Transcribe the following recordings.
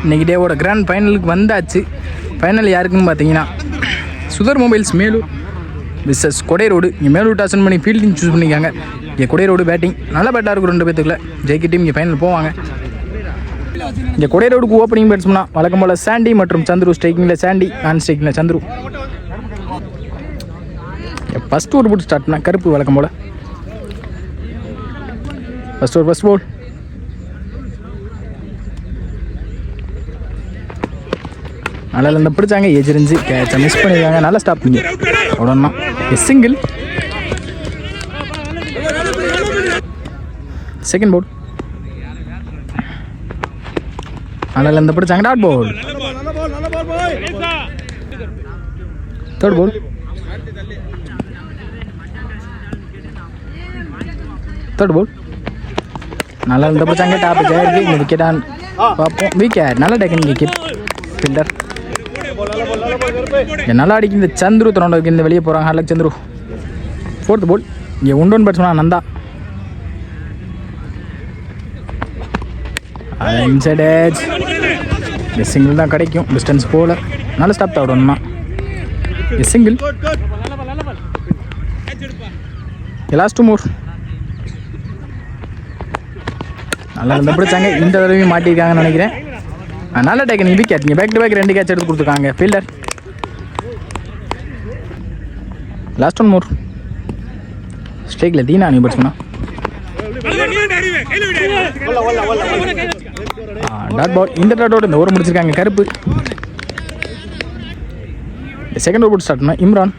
இன்றைக்கி டேவோட கிராண்ட் ஃபைனலுக்கு வந்தாச்சு. ஃபைனல் யாருக்குன்னு பார்த்தீங்கன்னா சுதர் மொபைல்ஸ் மேலூர் விசஸ் கொடை ரோடு. இங்கே மேலூர் டாசன் பண்ணி ஃபீல்டிங் சூஸ் பண்ணிக்காங்க. இங்கே கொடை ரோடு பேட்டிங் நல்ல பேட்டாக இருக்கும். 2 பேத்துக்குள்ள ஜெயிக்க டீம் இங்கே ஃபைனல் போவாங்க. இங்கே கொடை ரோடுக்கு ஓப்பனிங் பேட்ஸ்மனா வழக்கம் போல் சாண்டி மற்றும் சந்துரு. ஸ்ட்ரைக்கிங்கில் சாண்டி, நான் ஸ்ட்ரைக்கிங்கில் சந்துரு. ஃபஸ்ட் ஓவர் போட்டு ஸ்டார்ட் பண்ணால் கருப்பு வழக்கம் போல். First over first ball. நல்லா இந்த பிடிச்சாங்க, எஜிரிஞ்சு கேட்சை மிஸ் பண்ணியிருக்காங்க. நல்லா ஸ்டாப் பண்ணி உடனே சிங்கிள். செகண்ட் பால் நல்லா இந்த பிடிச்சாங்க, டாட் பால். தேர்ட் பால் நல்லா இந்த பிடிச்சாங்க, டாப் ஜாயிருக்கு. இந்த விக்கெட்டான் பார்ப்போம். விக்கெட் நல்லா டேக்கன் விக்கெட் ஃபீல்டர். நல்லா அடிக்கும் இந்த சந்துரு. தரோண்டருக்கு இந்த வெளியே போகிறாங்க. ஹார்லக் சந்துரு. Fourth ball. இங்கே ஒன் பேட்ஸ்மனா நந்தா. Inside edge. இந்த சிங்கிள் தான் கிடைக்கும். டிஸ்டன்ஸ் போல நல்ல ஸ்டாப் ஆகணும்னா சிங்கிள். லாஸ்ட் மோர் நல்லா இந்த பிடிச்சாங்க. இந்த தடவையும் மாட்டியிருக்காங்கன்னு நினைக்கிறேன். நல்ல டேக்கன் விக்கெட். நீங்கள் பேக் டு பேக் 2 கேட்ச் எடுத்து கொடுத்துருக்காங்க ஃபீல்டர். லாஸ்ட் ஒன் மோர். ஸ்ட்ரைக்கில் தீனா நீ பேட்ஸ்மனா. Dot ball. இந்த டாட்டோட இந்த ஓவர் முடிச்சிருக்காங்க கருப்பு. செகண்ட் ஓவர் போட்டு ஸ்டார்ட் பண்ண இம்ரான்.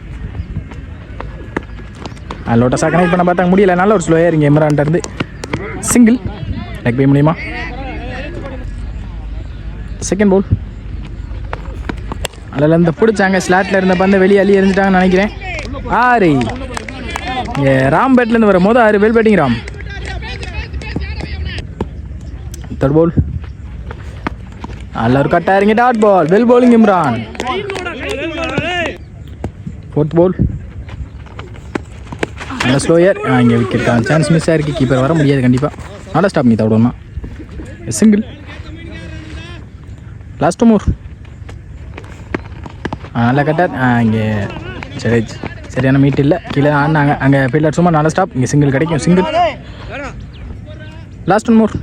லோட்டஸாக கனெக்ட் பண்ண பார்த்தாங்க, முடியல. நல்ல ஒரு ஸ்லோயாக இருங்க இம்ரான்ட்ட இருந்து. சிங்கிள். லெக் பை முடியுமா? Second ball. அதில் இந்த பிடிச்சாங்க. ஸ்லாட்டில் இருந்த பந்த வெளியே அள்ளி எறிஞ்சிட்டாங்கன்னு நினைக்கிறேன். 6. ராம் பேட்லேருந்து வர மொதல் 6 well batting Ram. Third ball. நல்ல ஒரு கட்டாக இருங்க, dot ball. Well bowling Imran. Fourth ball. நல்ல ஸ்லோயர். இங்கே விக்கெட் சான்ஸ் மிஸ் ஆகிருக்கு. கீப்பர் வர முடியாது கண்டிப்பாக. நல்லா ஸ்டாப் பண்ணி தவிடணும். சிங்கிள். லாஸ்ட் மோர். நல்லா கட்டார். இங்கே சரியான மீட் இல்லை. கீழே ஆடினாங்க அங்கே ஃபீல்டர். சும்மா நல்ல ஸ்டாப். இங்கே சிங்கிள் கிடைக்கும். Single. Last one more.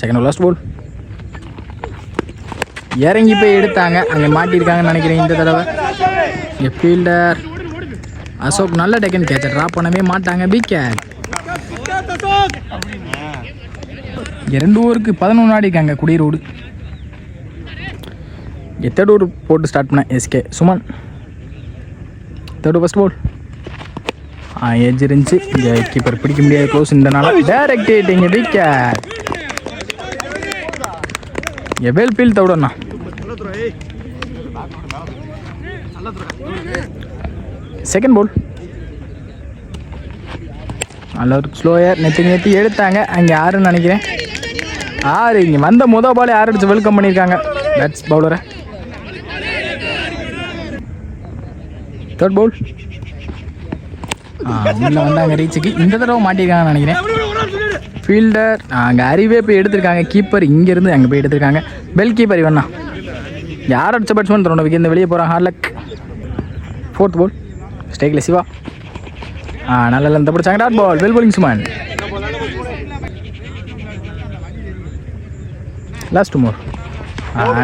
Second last ball. இறங்கி போய் எடுத்தாங்க. அங்கே மாட்டியிருக்காங்கன்னு நினைக்கிறேன் இந்த தடவை. இங்கே ஃபீல்டர் அசோக் நல்ல டெக்கன் கேட்ச ட்ராப் பண்ணவே மாட்டாங்க. விக்கெட். இங்கே 2 ஓவருக்கு 11 ஆடிருக்காங்க குடி ரோடு. தேர்ட் ஓவர் போட்டு ஸ்டார்ட் பண்ண SK Suman. Third first ball. Edge இருந்துச்சு. இங்கே கீப்பர் பிடிக்க முடியாது. க்ளோஸ். இந்த நாள் direct hitting wicket. Well field தவிடண்ணா. Second ball. நல்ல ஒரு ஸ்லோயர். நெத்தி எடுத்தாங்க. அங்கே 6ன்னு நினைக்கிறேன். 6. இங்கே வந்த மொதல் பால் 6 அடிச்சு வெல்கம் பண்ணியிருக்காங்க பேட்ஸ் பவுலரை. தேர்ட் பால். உள்ளே வந்தாங்க ரீச்சுக்கு. இந்த தடவை மாட்டியிருக்காங்கன்னு நினைக்கிறேன். ஃபீல்டர் அங்கே அறிவே போய் எடுத்திருக்காங்க. கீப்பர் இங்கேருந்து அங்கே போய் எடுத்திருக்காங்க. பெல் கீப்பர் இவண்ணா. யார் அடிச்ச பேட்ஸ்மேன் தரோட விக்கெட் வெளியே போகிறான். ஹார்லக். Fourth ball. ஸ்ட்ரைக்கில் சிவா. நல்லா இந்த பிடிச்சாங்க, dot ball. Well bowling Suman. Last more.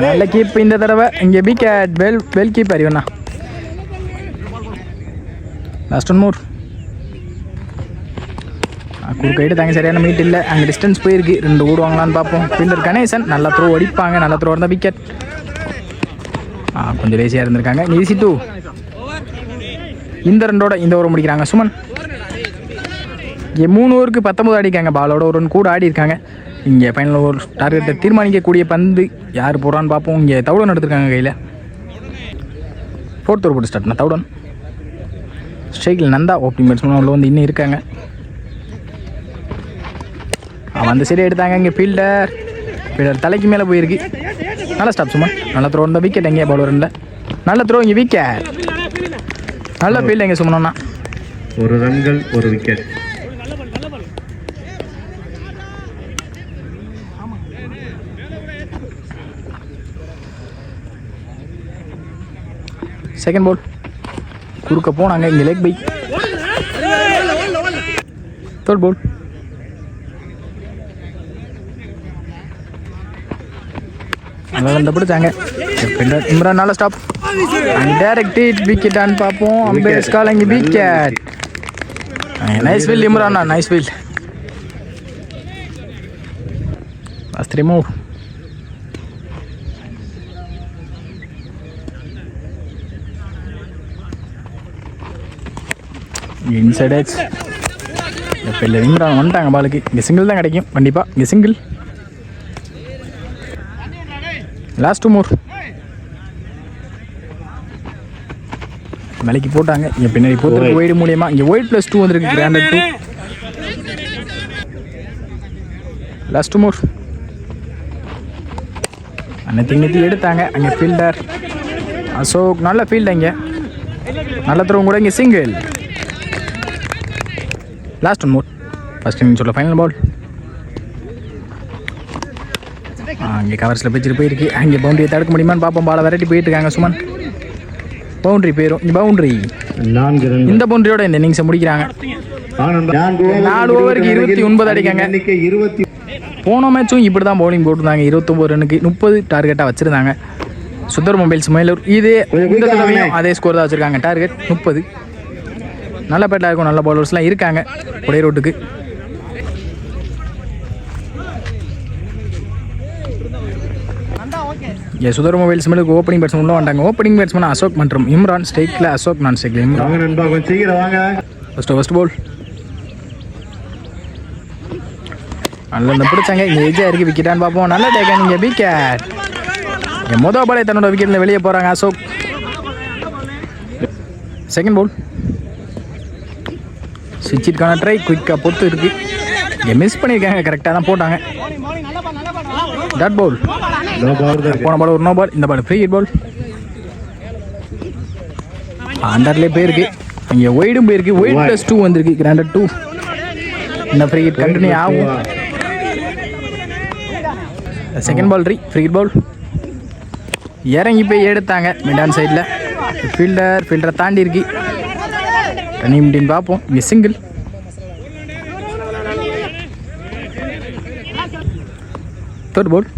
நல்ல கீப் இந்த தடவை. இங்கே விக்கெட். வெல் கீப்பர் இவண்ணா. Last one more. குறுக்க எடுத்தாங்க. சரியான மீட் இல்லை. அங்கே டிஸ்டன்ஸ் போயிருக்கு. 2 ஓடுவாங்களான்னு பார்ப்போம். ஃபீல்டர் கணேசன் நல்ல த்ரோ அடிப்பாங்க. நல்ல த்ரோ இருந்தால் விக்கெட். கொஞ்சம் லேசியாக இருந்திருக்காங்க. ஈஸி 2. இந்த 2ஓட இந்த ஓவர் முடிக்கிறாங்க சுமன். இங்கே 3 ஓவருக்கு 19 ஆடிக்காங்க. பாலோட ஒரு ரன் கூட ஆடி இருக்காங்க. இங்கே ஃபைனல் ஓவர் டார்கெட்டை தீர்மானிக்கக்கூடிய பந்து யார் போடுறான்னு பார்ப்போம். இங்கே தவுடன் எடுத்திருக்காங்க கையில். ஃபோர்த் ஓவர் போட்டு ஸ்டார்ட் பண்ண தவுடன். ஸ்ட்ரைக்கில் நந்தா ஓப்பனிங் பேட்ஸ்மேன் உள்ள வந்து இன்னும் இருக்காங்க. அந்த சைடு எடுத்தாங்க. இங்கே ஃபீல்டர் தலைக்கு மேலே போயிருக்கு. நல்ல ஸ்டாப் சும்மா. நல்ல த்ரோ இருந்தால் விக்கெட். எங்கே பவுலர் இல்லை. நல்ல த்ரோ. இங்கே விக்கெட். நல்ல ஃபீல்டு எங்கே சும்மா. 1 ரன்கள் 1 விக்கெட். செகண்ட் பால் குறுக்க போனாங்க, இங்கே லெக் பை. தேர்ட் பால் நல்லா வந்து பிடிச்சாங்க. இம்ரான் நல்ல ஸ்டாப், டைரக்ட் விக்கெட்டான்னு பார்ப்போம். அம்பேஸ் கால் அங்கே wicket. Nice wheel Imran, nice wheel. Last remove. Inside edge. இப்போ இல்லை இம்ரான் வந்துட்டாங்க பாலுக்கு. இங்கே சிங்கிள் தான் கிடைக்கும் கண்டிப்பாக. இங்கே சிங்கிள். Last 2 more. மலைக்கு போட்டாங்க. இங்கே பின்னாடி போத்துருக்கு ஒயிட் மூலியமா. இங்கே ஒயிட் +2 வந்திருக்கு. கிராண்டட் 2. Last 2 more. அன்னத்தி எடுத்தாங்க. அங்கே ஃபீல்டர் அசோக் நல்ல ஃபீல்டு. இங்கே நல்ல த்ரோவும் கூட. இங்கே single. Last 1 more. First inning சொல்ல ஃபைனல் பால். அங்கே கவர்ஸில் பிடிச்சிட்டு போயிருக்கு. அங்கே பவுண்டரியை தடுக்க முடியுமான்னு பார்ப்போம். பாலை விரட்டி போயிட்டு இருக்காங்க சுமன். பவுண்டரி போயிடும். இங்கே பவுண்டரி. இந்த பவுண்டரியோட இந்த இன்னிங்ஸை முடிக்கிறாங்க. 4 ஓவருக்கு 29 அடிக்காங்க. போன மேட்சும் இப்படி தான் பவுலிங் போட்டுருந்தாங்க. 29 ரன்னுக்கு 30 டார்கெட்டாக வச்சுருந்தாங்க. சுந்தர் மொபைல்ஸ் மேலூர் இதே இந்த தடவையும் அதே ஸ்கோர் தான் வச்சுருக்காங்க. டார்கெட் 30. நல்ல பேட்டாக இருக்கும். நல்ல பவுலர்ஸ்லாம் இருக்காங்க கொடை ரோட்டுக்கு. சுதர் மொபைல்ஸ் மேலுக்கு ஓப்பனிங் பேட்ஸ்மேன் உள்ள வந்தாங்க. ஓப்பனிங் பேட்ஸ்மேன் அசோக் மற்றும் இம்ரான். ஸ்ட்ரைக்கில் அசோக், நான் ஸ்ட்ரைக்கில் இம்ரான். ஃபர்ஸ்ட் பால் நல்ல பிடிச்சாங்க. இங்கே எஜ்ஜாக இருக்குது. விக்கெட்டான்னு பார்ப்போம். நல்ல டேக்கன். இங்கே விக்கெட். மொதல் பாலே தன்னோட விக்கெட்டில் வெளியே போகிறாங்க அசோக். செகண்ட் பால் ஸ்விட்சிற்கான ட்ரை குயிக்காக பொறுத்து இருக்குது. இங்கே மிஸ் பண்ணியிருக்காங்க. கரெக்டாக தான் போட்டாங்க. Dot ball. போன பால் ஒரு நோ பால். இந்த பால் ஃப்ரீ ஹிட் பால். அண்டர்லேயே போயிருக்கு. இங்கே ஒயிடும் போயிருக்கு. ஒயிட் +2 வந்திருக்கு. கிராண்டட் 2. இந்த ஃப்ரீ ஹிட் கண்டினியூ ஆகும். Second ball free hit ball. இறங்கி போய் எடுத்தாங்க மிடான் சைடில். ஃபீல்டரை தாண்டி இருக்கு. ரன்னிங் முடின்னு பார்ப்போம். இங்கே சிங்கிள். தேர்ட் பால்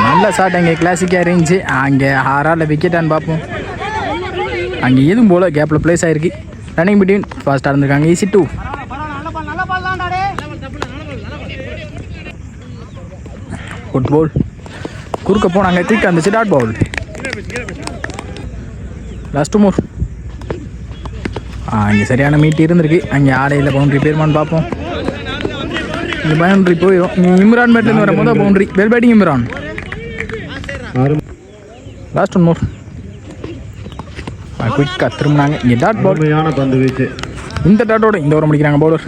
நல்ல ஷாட். அங்கே கிளாசிக்காக இருந்துச்சு. அங்கே ஹாராவில் விக்கெட்டான்னு பார்ப்போம். அங்கே எதுவும் போல் கேப்பில் பிளேஸ் ஆகிருக்கு. ரன்னிங் பிட்வீன் ஃபாஸ்ட்டாக இருந்திருக்காங்க. ஈஸி 2. Good ball. குறுக்க போனாங்க. தூக்கி வந்துச்சு. Dot ball. Last 2 more. இங்கே சரியான மீட் இருந்திருக்கு. அங்கே ஆடையில் பவுண்டரி பேருமான்னு பார்ப்போம். இங்கே பவுண்டரி போயிடும். இங்கே இம்ரான் பேட்லேருந்து வரும்போது boundary. Well batting Imran. Last 1 more. குயிக்காக திரும்பினாங்க. இங்கே டாட் பால். இந்த டாட்டோட இந்த ஓவர் முடிக்கிறாங்க பவுலர்.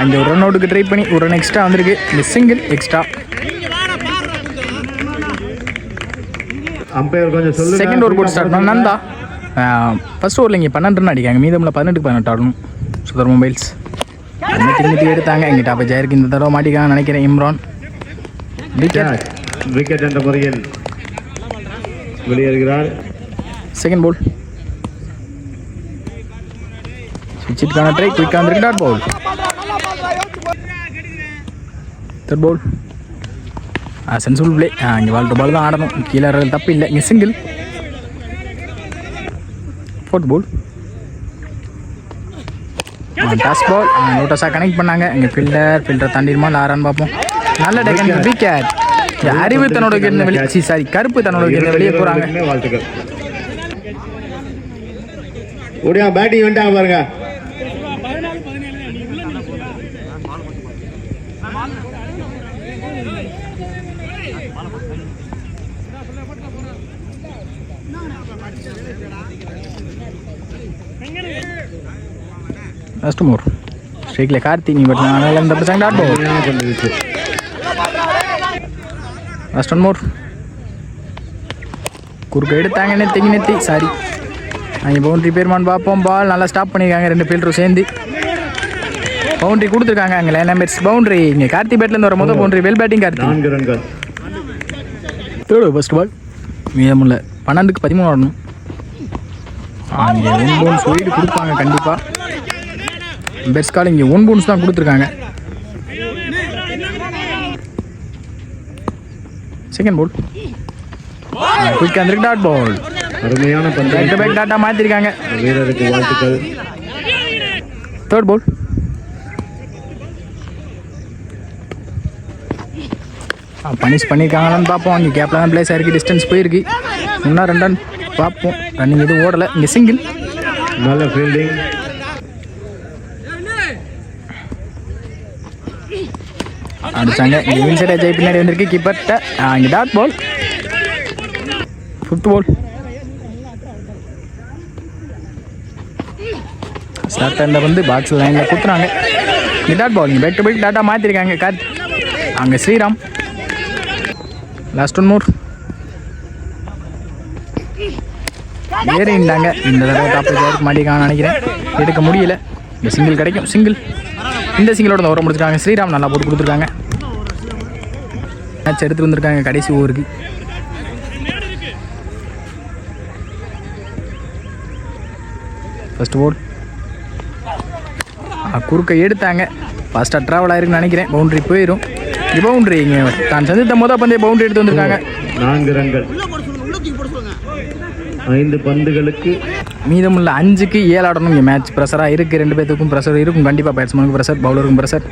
அங்கே ஒரு ரன் அவுட்டுக்கு ட்ரை பண்ணி ஒரு ரன் எக்ஸ்ட்ரா வந்திருக்கு. இந்த சிங்கிள் எக்ஸ்ட்ரா. செகண்ட் ஓவர் போட்டு ஸ்டார்ட் பண்ண நந்தா. ஃபர்ஸ்ட் ஓவரில் இங்கே 12 ரன் அடிக்காங்க. மீதமில் 18-18 ஆடணும் சுதர் மொபைல்ஸ். திரும்பி எடுத்தாங்க. இங்கே டாப் ஜாயிருக்கு. இந்த தடவை மாட்டிக்கான்னு நினைக்கிறேன் இம்ரான். விக்கெட் என்ற முறையில் வெளியேறுகிறார். செகண்ட் பால் ஸ்விட்சிற்கான ட்ரை குயிக்காக வந்திருக்கு. Dot ball. Third ball sensible play. இங்கே பால் டு பால் தான் ஆடணும். கீழே தப்பு இல்லை. இங்கே single. Fourth ball toss ball. லோட்டஸாக கனெக்ட் பண்ணாங்க. இங்கே ஃபீல்டரை தாண்டிடுமா ஆறான்னு பார்ப்போம். நல்ல டேக்கன். விக்கெட். அறிவு தன்னோட விக்கெட் வெளியே. சாரி கருப்பு தன்னோட விக்கெட் வெளியே போகிறாங்க. வாழ்த்துக்கள். ஓடியா பேட்டிங் வந்துட்டாங்க பாருங்க. லாஸ்ட் மோர். ஸ்ட்ரைக்கில் கார்த்தி. நீ பட் இந்த பசங்க டாட் பால். Last 1 more. குறுக்க எடுத்தாங்க. நெத்தி சாரி. அங்கே பவுண்டரி பேருமான்னு பார்ப்போம். பால் நல்லா ஸ்டாப் பண்ணியிருக்காங்க. 2 ஃபீல்டரும் சேர்ந்து பவுண்டரி கொடுத்துருக்காங்க. அங்கே லைன் பேட்ஸ் பவுண்டரி. இங்கே கார்த்தி பேட்லேருந்து வர மொதல் boundary. Well batting Karthi. Third first ball மீதமுள்ள 12க்கு 13 ஆடணும். இங்கே 1 பவுன்ஸ் ஒயிடு கொடுப்பாங்க கண்டிப்பாக. பெஸ்ட் கால் இங்கே 1 பவுன்ஸ் தான் கொடுத்துருக்காங்க. செகண்ட் பால் குயிக் அந்த டாட் பால். அருமையான பந்து. பேக் டு பேக் டாட்டா மாற்றிருக்காங்க. வீரருக்கு வாழ்த்துக்கள். தேர்ட் பால் பனிஷ் பண்ணியிருக்காங்களான்னு பார்ப்போம். இங்கே கேப்பில் தான் பிளேஸ் ஆயிருக்கு. டிஸ்டன்ஸ் போயிருக்கு. இன்னும் 2 ரன் பார்ப்போம். ரன்னிங் எதுவும் ஓடலை. இங்கே சிங்கிள். நல்ல ஃபீல்டிங். அடிச்சாங்க. இங்கே இன்சைட் அஜய் பின்னாடி வந்திருக்கு கீப்பர்ட்ட. இங்கே dot ball. Fifth ball start வந்து பாக்ஸ் லைனில் குத்துறாங்க. இங்கே டாட் பால். இங்கே பேக் டு பேக் டாட்டா மாற்றிருக்காங்க. கார்த் அங்கே ஸ்ரீராம். லாஸ்ட் 1 மோர். ஏறிண்டாங்க. இந்த தடவை டாப் பேருக்கு மாட்டிக்கான்னு நினைக்கிறேன். எடுக்க முடியல. இந்த சிங்கிள் கிடைக்கும். சிங்கிள். இந்த சிங்கிளோட தான் ஓரம் முடிச்சிருக்காங்க. ஸ்ரீராம் நல்லா போட்டு கொடுத்துருக்காங்க. மேட்ச் எடுத்து வந்திருக்காங்க கடைசி ஓவருக்கு. ஃபர்ஸ்ட் போல் குறுக்க எடுத்தாங்க. ஃபாஸ்ட்டாக ட்ராவல் ஆயிருக்குன்னு நினைக்கிறேன். பவுண்டரி போயிடும். பவுண்டரி இங்கே தான் சந்தித்த மொதல் பந்தய பவுண்டரி எடுத்து வந்திருக்காங்க. 4 ரன்கள். 5 பந்துகளுக்கு மீதமுள்ள 5க்கு 7 ஆடணும். இங்கே மேட்ச் ப்ரெஷராக இருக்குது. 2 பேத்துக்கும் ப்ரெஷர் இருக்கும் கண்டிப்பாக. பேட்ஸ்மேனுக்கு ப்ரெஷர், பவுலருக்கும் ப்ரெஷர்.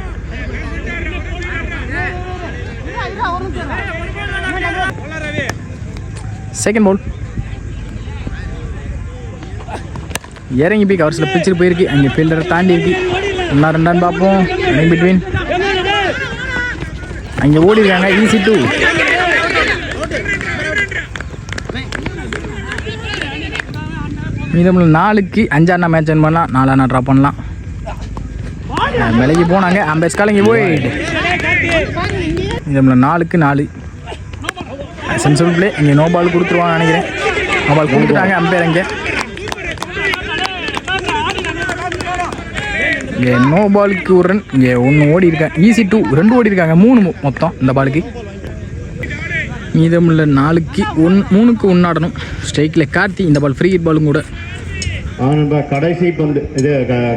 செகண்ட் பால் இறங்கி போய் கவர்ஸில் பிச்சுட்டு போயிருக்கு. அங்கே ஃபீல்டரை தாண்டி இருக்கு. 1 2 ரன் பார்ப்போம். ரன்னிங் பிட்வீன் அங்கே ஓடிருக்காங்க. ஈஸி 2. மீதமுள்ள 4க்கு 5 ஆனா மேட்ச் வின் பண்ணலாம். 4 ஆனா ட்ராப் பண்ணலாம். விலகி போனாங்க. அம்பேஸ் கால் இங்கே போயிட்டு. மீதமுள்ள 4க்கு 4 சென்சிபிள் பிளே. இங்கே நோ பால் கொடுத்துருவாங்க நினைக்கிறேன். நோ பால் கொடுத்துட்டாங்க அம்பேர். இங்கே நோ பாலுக்கு 1 ரன். இங்கே 1 ஓடி இருக்காங்க. ஈஸி 2 2 ஓடி இருக்காங்க. 3 மொத்தம் இந்த பாலுக்கு. மீதமுள்ள 4க்கு 3க்கு 1 ஆடணும். ஸ்ட்ரைக்கில் கார்த்தி. இந்த பால் ஃப்ரீ ஹிட் பாலும் கூட. கடைசி பந்து இது.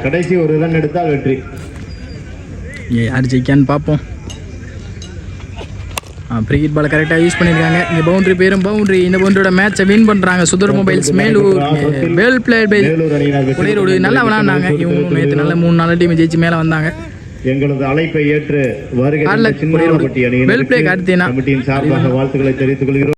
கடைசி 1 ரன் எடுத்தால் வெற்றி. யார் ஜெயிக்கான்னு பார்ப்போம். ஃப்ரீ ஹிட் பால் கரெக்டாக யூஸ் பண்ணியிருக்காங்க. இங்கே பவுண்டரி பேரும் பவுண்டரி. இந்த பவுண்டரியோட மேட்சை வின் பண்ணுறாங்க Sudhar Mobiles Melur. Well played by குடைரோடு. நல்லா விளாண்டாங்க. இவங்க நேற்று நல்ல 3 4 டீம் ஜெயிச்சு மேலே வந்தாங்க. எங்களது அழைப்பை ஏற்று வருகிற வெல் பிளே கார்த்தினா கமிட்டியின் சார்பாக வாழ்த்துக்களை தெரிவித்துக் கொள்கிறோம்.